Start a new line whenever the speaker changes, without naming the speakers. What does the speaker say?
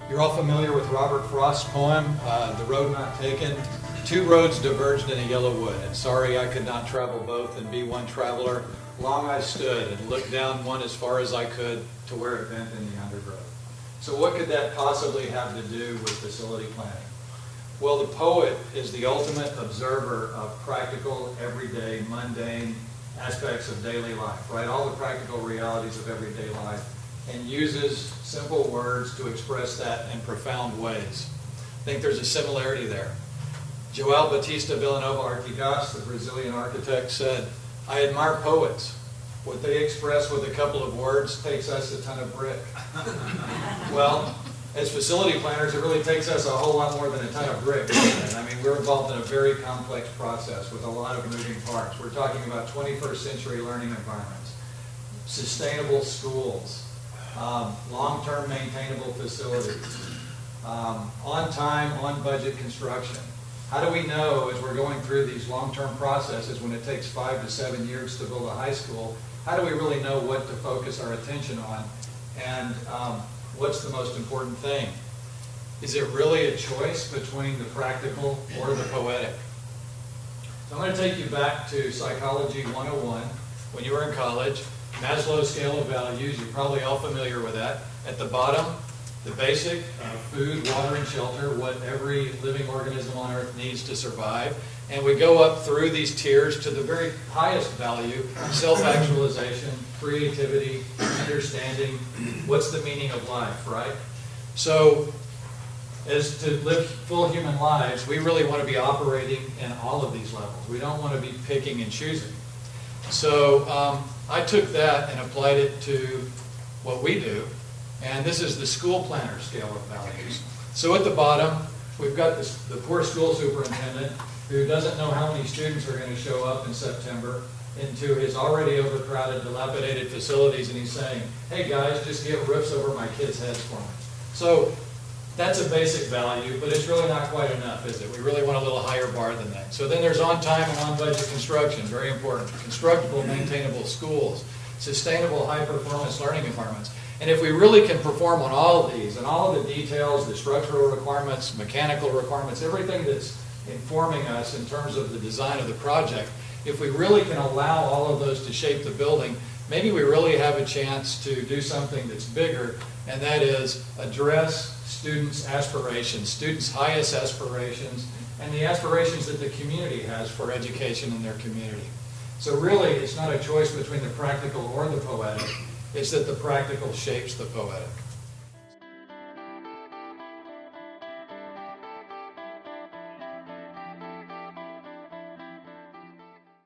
You're all familiar with Robert Frost's poem, The Road Not Taken. Two roads diverged in a yellow wood, and sorry I could not travel both and be one traveler. Long I stood and looked down one as far as I could to where it bent in the undergrowth. So what could that possibly have to do with facility planning? Well, the poet is the ultimate observer of practical, everyday, mundane aspects of daily life, right? All the practical realities of everyday life, and uses simple words to express that in profound ways. I think there's a similarity there. Joao Batista Vilanova Artigas, the Brazilian architect, said, "I admire poets. What they express with a couple of words takes us a ton of brick." Well, as facility planners, it really takes us a whole lot more than a ton of brick. I mean, we're involved in a very complex process with a lot of moving parts. We're talking about 21st century learning environments, sustainable schools, long-term maintainable facilities, on-time, on-budget construction. How do we know, as we're going through these long-term processes, when it takes 5 to 7 years to build a high school, how do we really know what to focus our attention on? And what's the most important thing? Is it really a choice between the practical or the poetic? So I'm going to take you back to Psychology 101. When you were in college, Maslow's scale of values, you're probably all familiar with that. At the bottom, the basic, food, water, and shelter, what every living organism on Earth needs to survive. And we go up through these tiers to the very highest value, self-actualization, creativity, understanding, what's the meaning of life, right? So, as to live full human lives, we really want to be operating in all of these levels. We don't want to be picking and choosing. So, I took that and applied it to what we do. And this is the school planner scale of values. So at the bottom, we've got the poor school superintendent who doesn't know how many students are going to show up in September into his already overcrowded, dilapidated facilities, and he's saying, "Hey guys, just get roofs over my kids' heads for me." So that's a basic value, but it's really not quite enough, is it? We really want a little higher bar than that. So then there's on-time and on-budget construction, very important. Constructible, maintainable schools, sustainable, high-performance learning environments. And if we really can perform on all of these, and all of the details, the structural requirements, mechanical requirements, everything that's informing us in terms of the design of the project, if we really can allow all of those to shape the building, maybe we really have a chance to do something that's bigger, and that is address students' aspirations, students' highest aspirations, and the aspirations that the community has for education in their community. So really, it's not a choice between the practical or the poetic. It's that the practical shapes the poetic.